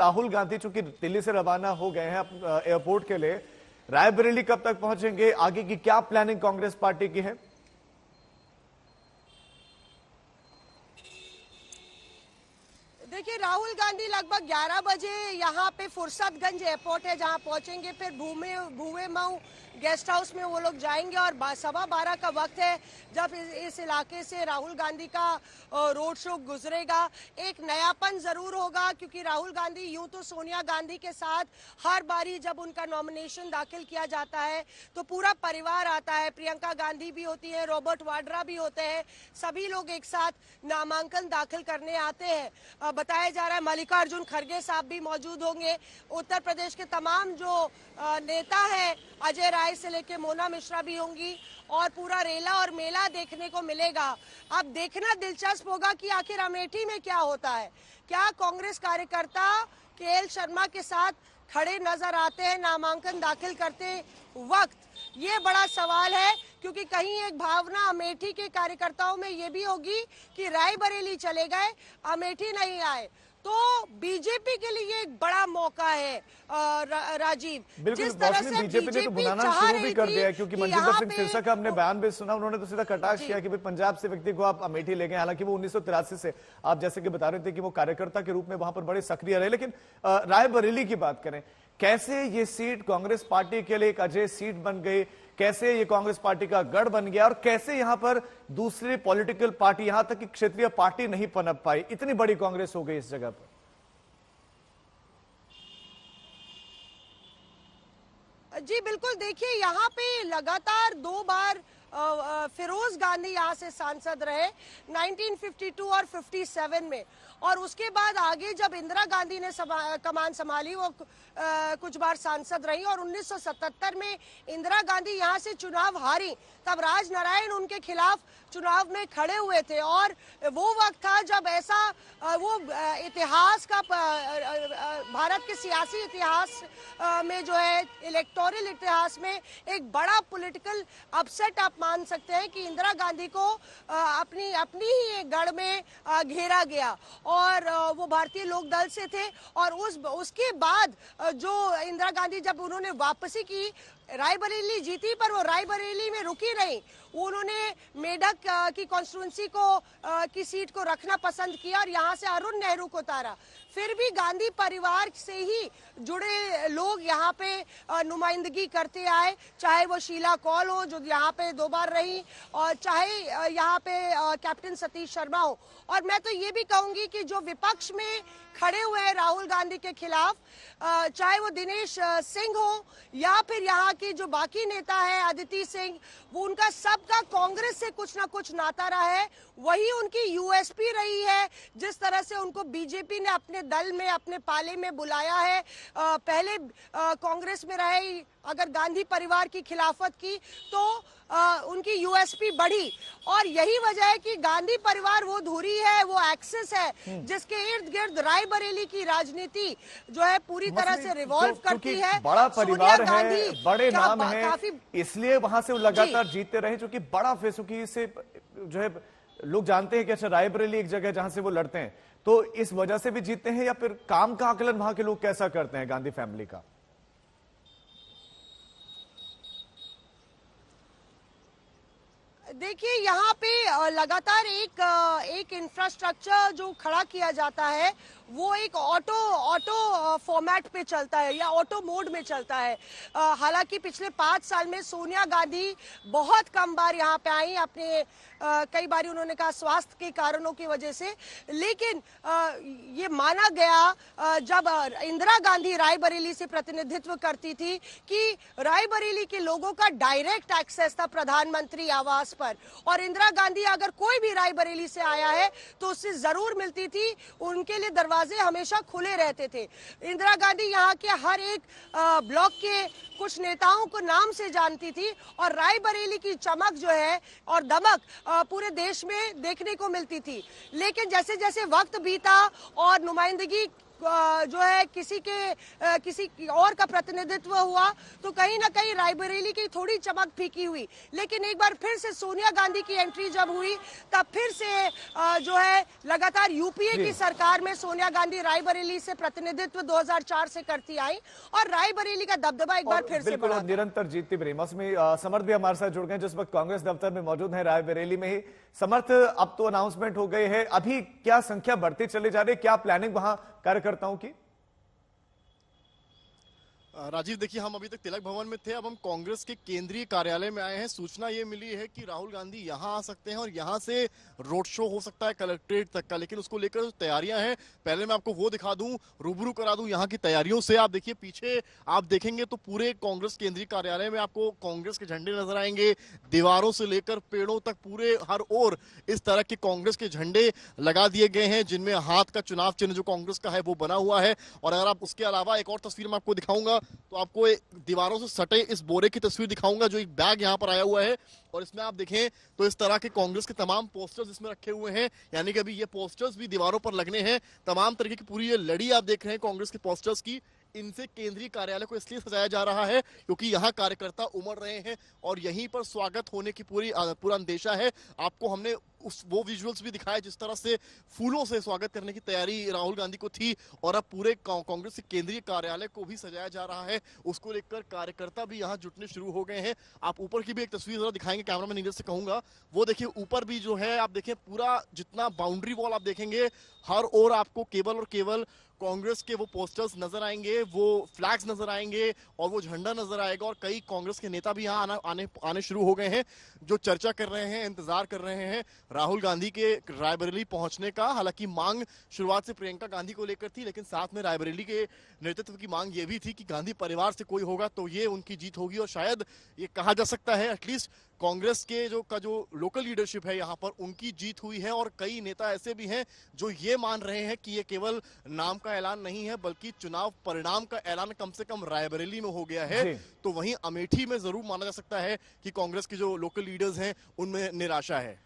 राहुल गांधी चूंकि दिल्ली से रवाना हो गए हैं एयरपोर्ट के लिए, रायबरेली कब तक पहुंचेंगे, आगे की क्या प्लानिंग कांग्रेस पार्टी की है? देखिए, राहुल गांधी लगभग 11 बजे यहाँ पे फुर्सतगंज एयरपोर्ट है जहाँ पहुंचेंगे। फिर भूवे मऊ गेस्ट हाउस में वो लोग जाएंगे और 12:15 का वक्त है जब इस इलाके से राहुल गांधी का रोड शो गुजरेगा। एक नयापन जरूर होगा क्योंकि राहुल गांधी यूं तो सोनिया गांधी के साथ हर बारी जब उनका नॉमिनेशन दाखिल किया जाता है तो पूरा परिवार आता है। प्रियंका गांधी भी होती है, रॉबर्ट वाड्रा भी होते हैं, सभी लोग एक साथ नामांकन दाखिल करने आते हैं। बताया जा रहा है मल्लिकार्जुन खड़गे साहब भी मौजूद होंगे। उत्तर प्रदेश के तमाम जो नेता है, अजय राय से लेके मोना मिश्रा भी होंगी और पूरा रेला और मेला देखने को मिलेगा। अब देखना दिलचस्प होगा कि आखिर अमेठी में क्या होता है। क्या कांग्रेस कार्यकर्ता केएल शर्मा के साथ खड़े नजर आते हैं नामांकन दाखिल करते वक्त? ये बड़ा सवाल है क्योंकि कहीं एक भावना अमेठी के कार्यकर्ताओं में ये भी होगी कि रायबरेली चले गए, अमेठी नहीं आए। तो बीजेपी के लिए एक बड़ा मौका है राजीव। बिल्कुल, बीजेपी ने तो बुलाना शुरू भी कर दिया है क्योंकि मनजिंदर सिंह सिरसा का हमने बयान भी सुना, उन्होंने तो सीधा कटाक्ष किया कि भाई पंजाब से व्यक्ति को आप अमेठी ले गए। हालांकि वो 1983 से आप जैसे कि बता रहे थे कि वो कार्यकर्ता के रूप में वहां पर बड़े सक्रिय रहे। लेकिन रायबरेली की बात करें, कैसे ये सीट कांग्रेस पार्टी के लिए एक अजय सीट बन गई, कैसे ये कांग्रेस पार्टी का गढ़ बन गया और कैसे यहां पर दूसरी पॉलिटिकल पार्टी, यहां तक कि क्षेत्रीय पार्टी नहीं पनप पाई, इतनी बड़ी कांग्रेस हो गई इस जगह पर? जी बिल्कुल, देखिए यहाँ पे लगातार 2 बार फिरोज गांधी यहाँ से सांसद रहे 1952 और 57 में, और उसके बाद आगे जब इंदिरा गांधी ने कमान संभाली वो कुछ बार सांसद रही और 1977 में इंदिरा गांधी यहाँ से चुनाव हारी, तब राज नारायण उनके खिलाफ चुनाव में खड़े हुए थे। और वो वक्त था जब ऐसा वो इतिहास का भारत के सियासी इतिहास में जो है इलेक्टोरल इतिहास में एक बड़ा पॉलिटिकल अपसेट आप मान सकते हैं कि इंदिरा गांधी को अपनी ही गढ़ में घेरा गया और वो भारतीय लोक दल से थे। और उसके बाद जो इंदिरा गांधी जब उन्होंने वापसी की, रायबरेली जीती पर वो रायबरेली में रुकी नहीं, उन्होंने मेढक की कॉन्स्टिट्यूंसी को की सीट को रखना पसंद किया और यहाँ से अरुण नेहरू को उतारा। फिर भी गांधी परिवार से ही जुड़े लोग यहाँ पे नुमाइंदगी करते आए, चाहे वो शीला कौल हो जो यहाँ पे 2 बार रही और चाहे यहाँ पे कैप्टन सतीश शर्मा हो। और मैं तो ये भी कहूंगी कि जो विपक्ष में खड़े हुए हैं राहुल गांधी के खिलाफ, चाहे वो दिनेश सिंह हो या फिर यहाँ के जो बाकी नेता है अदिति सिंह, वो उनका सबका कांग्रेस से कुछ ना कुछ नाता रहा है। वही उनकी यूएसपी रही है, जिस तरह से उनको बीजेपी ने अपने दल में अपने पाले में बुलाया है। पहले कांग्रेस में रहे, अगर गांधी परिवार की खिलाफत की तो उनकी यूएसपी बढ़ी और यही वजह है कि गांधी परिवार वो धुरी है, वो एक्सेस है जिसके इर्द गिर्द रायबरेली की राजनीति जो है पूरी तरह से रिवॉल्व करती है। बड़ा परिवार है, बड़े नाम है, इसलिए वहां से वो लगातार जीतते रहे, क्योंकि बड़ा फेसुकी से जो है लोग जानते हैं कि अच्छा रायबरेली एक जगह जहां से वो लड़ते हैं, तो इस वजह से भी जीतते हैं या फिर काम का आकलन वहां के लोग कैसा करते हैं गांधी फैमिली का? देखिए, यहाँ पे लगातार एक इंफ्रास्ट्रक्चर जो खड़ा किया जाता है वो एक ऑटो फॉर्मेट पे चलता है या ऑटो मोड में चलता है। हालांकि पिछले 5 साल में सोनिया गांधी बहुत कम बार यहाँ पे आई, अपने कई बार उन्होंने कहा स्वास्थ्य के कारणों की वजह से, लेकिन ये माना गया जब इंदिरा गांधी रायबरेली से प्रतिनिधित्व करती थी कि रायबरेली के लोगों का डायरेक्ट एक्सेस था प्रधानमंत्री आवास पर, और इंदिरा गांधी अगर कोई भी रायबरेली से आया है तो उससे जरूर मिलती थी, उनके लिए दरवाजे हमेशा खुले रहते थे। इंदिरा गांधी यहाँ के हर एक ब्लॉक के कुछ नेताओं को नाम से जानती थी और रायबरेली की चमक जो है और दमक पूरे देश में देखने को मिलती थी। लेकिन जैसे जैसे वक्त बीता और नुमाइंदगी जो है किसी और का प्रतिनिधित्व हुआ तो कहीं ना कहीं रायबरेली की थोड़ी चमक फीकी हुई। लेकिन एक बार फिर से सोनिया गांधी की एंट्री जब हुई तब फिर से जो है लगातार यूपीए की सरकार में सोनिया गांधी रायबरेली से प्रतिनिधित्व 2004 से करती आई और रायबरेली का दबदबा एक बार फिर से बिल्कुल बढ़ा। निरंतर जीतती भी रही। मौसमी समर्थ भी हमारे साथ जुड़ गए जिस वक्त कांग्रेस दफ्तर में मौजूद है रायबरेली में ही। समर्थ, अब तो अनाउंसमेंट हो गई है, अभी क्या संख्या बढ़ती चली जा रही है, क्या प्लानिंग वहां कार्यकर्ताओं की? राजीव, देखिए, हम अभी तक तिलक भवन में थे, अब हम कांग्रेस के केंद्रीय कार्यालय में आए हैं। सूचना ये मिली है कि राहुल गांधी यहां आ सकते हैं और यहां से रोड शो हो सकता है कलेक्ट्रेट तक का, लेकिन उसको लेकर जो तैयारियां हैं, पहले मैं आपको वो दिखा दूं, रूबरू करा दूं यहां की तैयारियों से। आप देखिए, पीछे आप देखेंगे तो पूरे कांग्रेस केंद्रीय कार्यालय में आपको कांग्रेस के झंडे नजर आएंगे। दीवारों से लेकर पेड़ों तक पूरे हर ओर इस तरह के कांग्रेस के झंडे लगा दिए गए हैं, जिनमें हाथ का चुनाव चिन्ह जो कांग्रेस का है वो बना हुआ है। और अगर आप उसके अलावा एक और तस्वीर मैं आपको दिखाऊंगा तो आपको दीवारों से सटे इस बोरे की तस्वीर दिखाऊंगा, जो एक बैग यहां पर आया हुआ है और इसमें आप देखें तो इस तरह के कांग्रेस के तमाम पोस्टर्स इसमें रखे हुए हैं, यानी कि अभी ये पोस्टर्स भी दीवारों पर लगने हैं। तमाम तरीके की पूरी ये लड़ी आप देख रहे हैं कांग्रेस के पोस्टर्स की। इनसे केंद्रीय कार्यालय को इसलिए सजाया जा रहा है क्योंकि यहाँ कार्यकर्ता उमड़ रहे हैं और यहीं पर स्वागत होने की पूरा अंदेशा है। आपको हमने वो विजुअल्स भी दिखाए जिस तरह से फूलों से स्वागत करने की तैयारी राहुल गांधी को थी, और अब पूरे कांग्रेस के केंद्रीय कार्यालय को भी सजाया जा रहा है। उसको लेकर कार्यकर्ता भी यहाँ जुटने शुरू हो गए हैं। आप ऊपर की भी एक तस्वीर जरा दिखाएंगे, कैमरामैन नीरज से कहूंगा वो देखिए, ऊपर भी जो है आप देखें पूरा जितना बाउंड्री वॉल आप देखेंगे, हर ओर आपको केवल और केवल कांग्रेस के वो पोस्टर्स नजर आएंगे, वो फ्लैग्स नजर आएंगे और वो झंडा नजर आएगा। और कई कांग्रेस के नेता भी यहाँ आने शुरू हो गए हैं, जो चर्चा कर रहे हैं, इंतजार कर रहे हैं राहुल गांधी के रायबरेली पहुंचने का। हालांकि मांग शुरुआत से प्रियंका गांधी को लेकर थी, लेकिन साथ में रायबरेली के नेतृत्व की मांग ये भी थी कि गांधी परिवार से कोई होगा तो ये उनकी जीत होगी। और शायद ये कहा जा सकता है एटलीस्ट कांग्रेस के जो लोकल लीडरशिप है यहाँ पर, उनकी जीत हुई है। और कई नेता ऐसे भी हैं जो ये मान रहे हैं कि ये केवल नाम का ऐलान नहीं है बल्कि चुनाव परिणाम का ऐलान कम से कम रायबरेली में हो गया है। तो वहीं अमेठी में जरूर माना जा सकता है कि कांग्रेस के जो लोकल लीडर्स हैं उनमें निराशा है।